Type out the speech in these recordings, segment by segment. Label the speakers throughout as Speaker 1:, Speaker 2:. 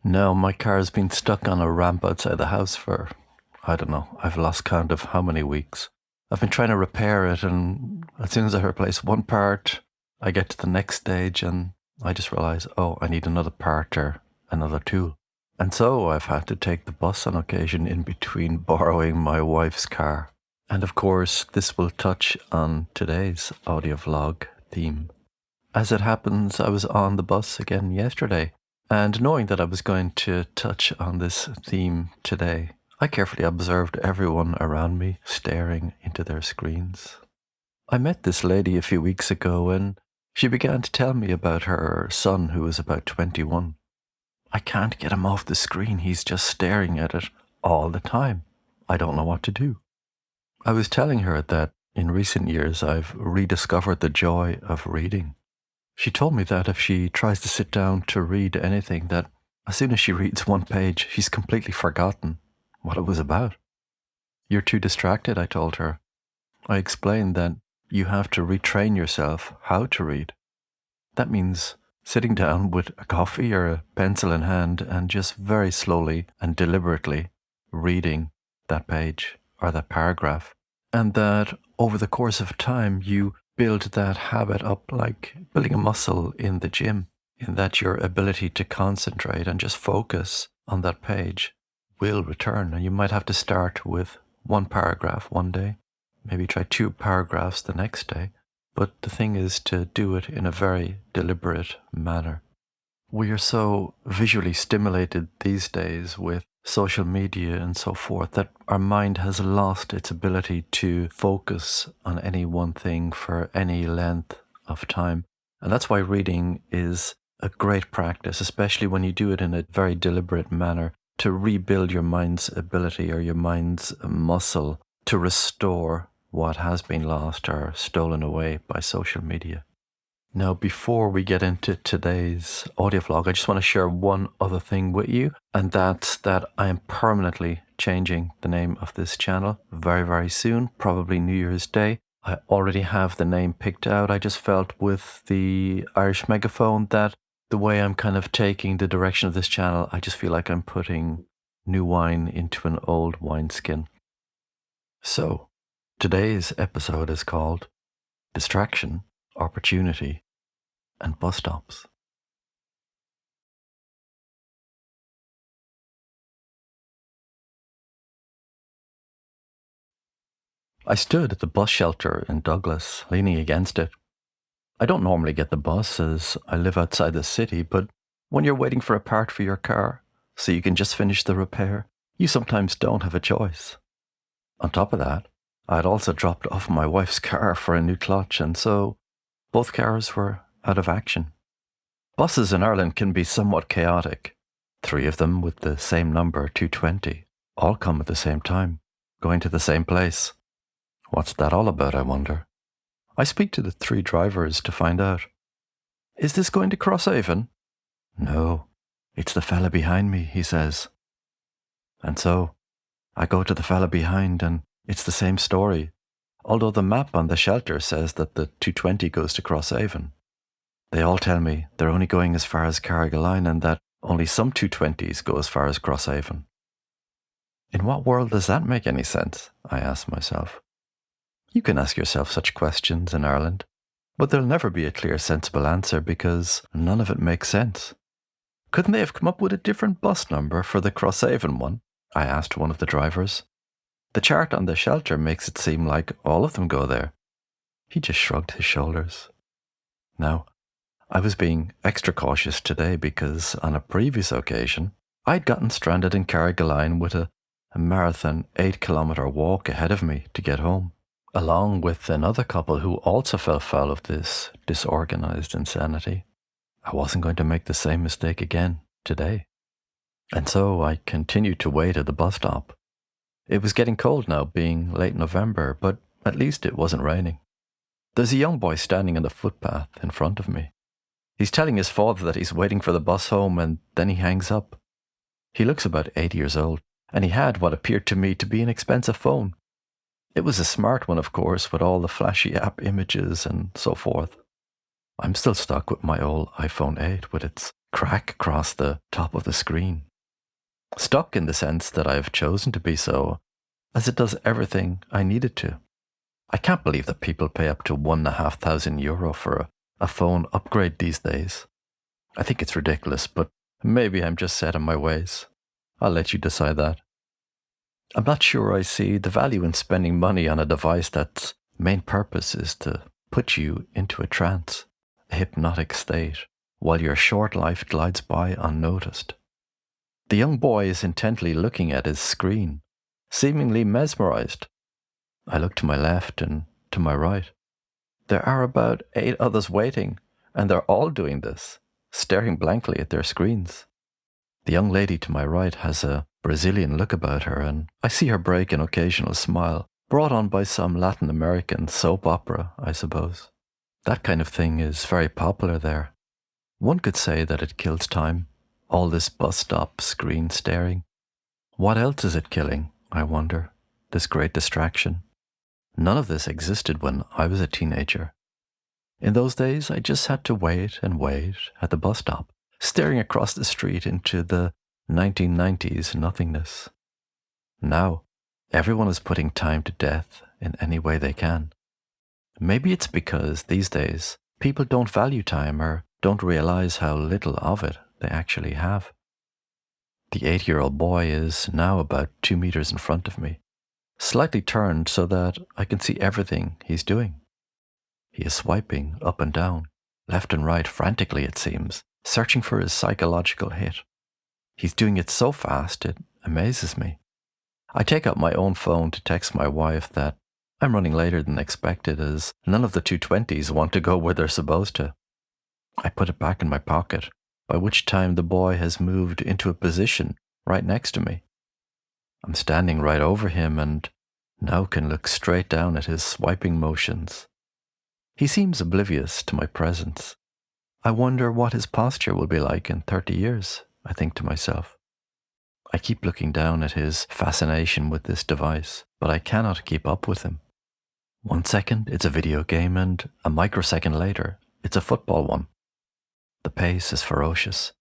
Speaker 1: No, my car's been stuck on a ramp outside the house for, I don't know, I've lost count of how many weeks. I've been trying to repair it, and as soon as I replace one part, I get to the next stage and I just realize, oh, I need another part or another tool. And so I've had to take the bus on occasion in between borrowing my wife's car. And of course, this will touch on today's audio vlog theme. As it happens, I was on the bus again yesterday, and knowing that I was going to touch on this theme today, I carefully observed everyone around me staring into their screens. I met this lady a few weeks ago, and she began to tell me about her son who was about 21. I can't get him off the screen, he's just staring at it all the time. I don't know what to do. I was telling her that in recent years I've rediscovered the joy of reading. She told me that if she tries to sit down to read anything, that as soon as she reads one page, she's completely forgotten what it was about. You're too distracted, I told her. I explained that you have to retrain yourself how to read. That means sitting down with a coffee or a pencil in hand and just very slowly and deliberately reading that page or that paragraph. And that over the course of time, you build that habit up like building a muscle in the gym, in that your ability to concentrate and just focus on that page will return. And you might have to start with one paragraph one day, maybe try two paragraphs the next day. But the thing is to do it in a very deliberate manner. We are so visually stimulated these days with social media and so forth that our mind has lost its ability to focus on any one thing for any length of time. And that's why reading is a great practice, especially when you do it in a very deliberate manner, to rebuild your mind's ability or your mind's muscle to restore what has been lost or stolen away by social media. Now, before we get into today's audio vlog, I just want to share one other thing with you, and that's that I am permanently changing the name of this channel very, very soon, probably New Year's Day. I already have the name picked out. I just felt with the Irish megaphone that the way I'm kind of taking the direction of this channel, I just feel like I'm putting new wine into an old wineskin. So, today's episode is called Distraction, Opportunity, and Bus Stops. I stood at the bus shelter in Douglas, leaning against it. I don't normally get the bus as I live outside the city, but when you're waiting for a part for your car, so you can just finish the repair, you sometimes don't have a choice. On top of that, I had also dropped off my wife's car for a new clutch, and so both cars were out of action. Buses in Ireland can be somewhat chaotic. 3 of them with the same number, 220, all come at the same time, going to the same place. What's that all about, I wonder? I speak to the 3 drivers to find out. Is this going to Crosshaven? No, it's the fella behind me, he says. And so, I go to the fella behind and it's the same story, although the map on the shelter says that the 220 goes to Crosshaven. They all tell me they're only going as far as Carrigaline and that only some 220s go as far as Crosshaven. In what world does that make any sense? I ask myself. You can ask yourself such questions in Ireland, but there'll never be a clear, sensible answer because none of it makes sense. Couldn't they have come up with a different bus number for the Crosshaven one? I asked one of the drivers. The chart on the shelter makes it seem like all of them go there. He just shrugged his shoulders. Now, I was being extra cautious today because on a previous occasion, I'd gotten stranded in Carrigaline with a marathon 8-kilometre walk ahead of me to get home, along with another couple who also fell foul of this disorganized insanity. I wasn't going to make the same mistake again today. And so I continued to wait at the bus stop. It was getting cold now, being late November, but at least it wasn't raining. There's a young boy standing on the footpath in front of me. He's telling his father that he's waiting for the bus home, and then he hangs up. He looks about 8 years old, and he had what appeared to me to be an expensive phone. It was a smart one, of course, with all the flashy app images and so forth. I'm still stuck with my old iPhone 8 with its crack across the top of the screen. Stuck in the sense that I have chosen to be so, as it does everything I need it to. I can't believe that people pay up to €1,500 for a phone upgrade these days. I think it's ridiculous, but maybe I'm just set in my ways. I'll let you decide that. I'm not sure I see the value in spending money on a device that's main purpose is to put you into a trance, a hypnotic state, while your short life glides by unnoticed. The young boy is intently looking at his screen, seemingly mesmerized. I look to my left and to my right. There are about 8 others waiting, and they're all doing this, staring blankly at their screens. The young lady to my right has a Brazilian look about her, and I see her break an occasional smile, brought on by some Latin American soap opera, I suppose. That kind of thing is very popular there. One could say that it kills time, all this bus stop screen staring. What else is it killing, I wonder, this great distraction? None of this existed when I was a teenager. In those days, I just had to wait and wait at the bus stop, staring across the street into the 1990s nothingness. Now, everyone is putting time to death in any way they can. Maybe it's because these days people don't value time or don't realize how little of it they actually have. The 8-year-old boy is now about 2 meters in front of me, slightly turned so that I can see everything he's doing. He is swiping up and down, left and right frantically it seems, searching for his psychological hit. He's doing it so fast it amazes me. I take out my own phone to text my wife that I'm running later than expected as none of the 220s want to go where they're supposed to. I put it back in my pocket, by which time the boy has moved into a position right next to me. I'm standing right over him and now can look straight down at his swiping motions. He seems oblivious to my presence. I wonder what his posture will be like in 30 years, I think to myself. I keep looking down at his fascination with this device, but I cannot keep up with him. 1 second, it's a video game, and a microsecond later, it's a football one. The pace is ferocious.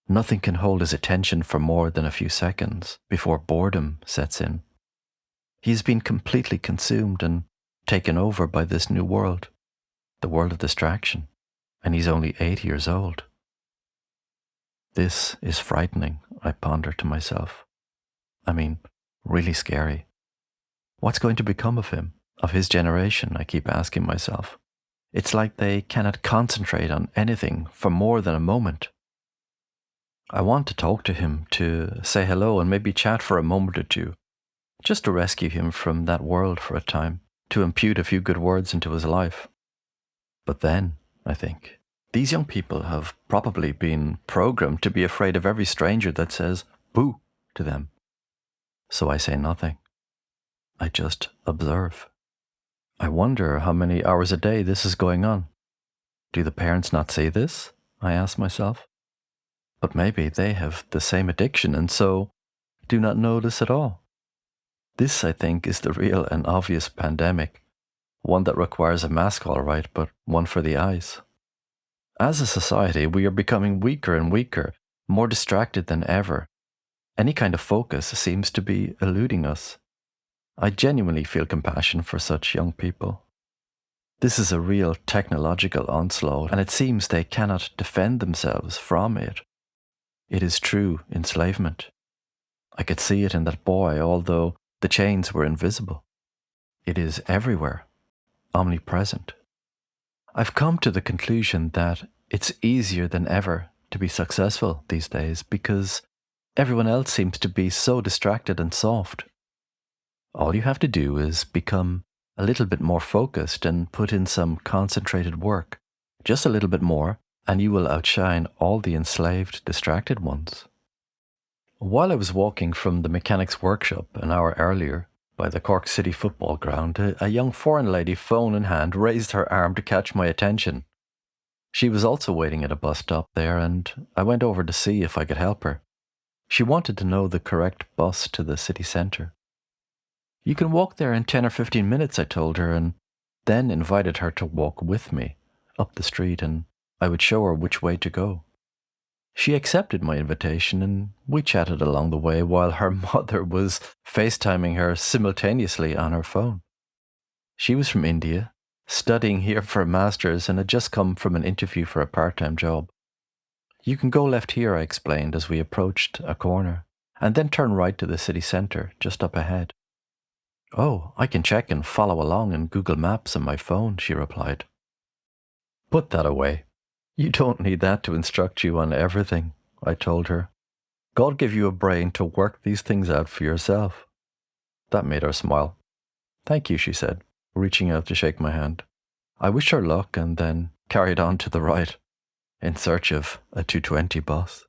Speaker 1: Nothing can hold his attention for more than a few seconds before boredom sets in. He has been completely consumed and taken over by this new world, the world of distraction, and he's only 8 years old. This is frightening, I ponder to myself. I mean, really scary. What's going to become of him, of his generation, I keep asking myself. It's like they cannot concentrate on anything for more than a moment. I want to talk to him, to say hello and maybe chat for a moment or two, just to rescue him from that world for a time, to impute a few good words into his life. But then, I think, these young people have probably been programmed to be afraid of every stranger that says boo to them. So I say nothing. I just observe. I wonder how many hours a day this is going on. Do the parents not see this? I ask myself. But maybe they have the same addiction and so do not notice at all. This, I think, is the real and obvious pandemic, one that requires a mask all right, but one for the eyes. As a society, we are becoming weaker and weaker, more distracted than ever. Any kind of focus seems to be eluding us. I genuinely feel compassion for such young people. This is a real technological onslaught, and it seems they cannot defend themselves from it. It is true enslavement. I could see it in that boy, although the chains were invisible. It is everywhere, omnipresent. I've come to the conclusion that it's easier than ever to be successful these days because everyone else seems to be so distracted and soft. All you have to do is become a little bit more focused and put in some concentrated work, just a little bit more, and you will outshine all the enslaved, distracted ones. While I was walking from the mechanic's workshop an hour earlier by the Cork City football ground, a young foreign lady, phone in hand, raised her arm to catch my attention. She was also waiting at a bus stop there, and I went over to see if I could help her. She wanted to know the correct bus to the city centre. You can walk there in 10 or 15 minutes, I told her, and then invited her to walk with me up the street and I would show her which way to go. She accepted my invitation and we chatted along the way while her mother was FaceTiming her simultaneously on her phone. She was from India, studying here for a master's, and had just come from an interview for a part-time job. You can go left here, I explained as we approached a corner, and then turn right to the city centre, just up ahead. Oh, I can check and follow along in Google Maps on my phone, she replied. Put that away. You don't need that to instruct you on everything, I told her. God gave you a brain to work these things out for yourself. That made her smile. Thank you, she said, reaching out to shake my hand. I wished her luck and then carried on to the right, in search of a 220 bus.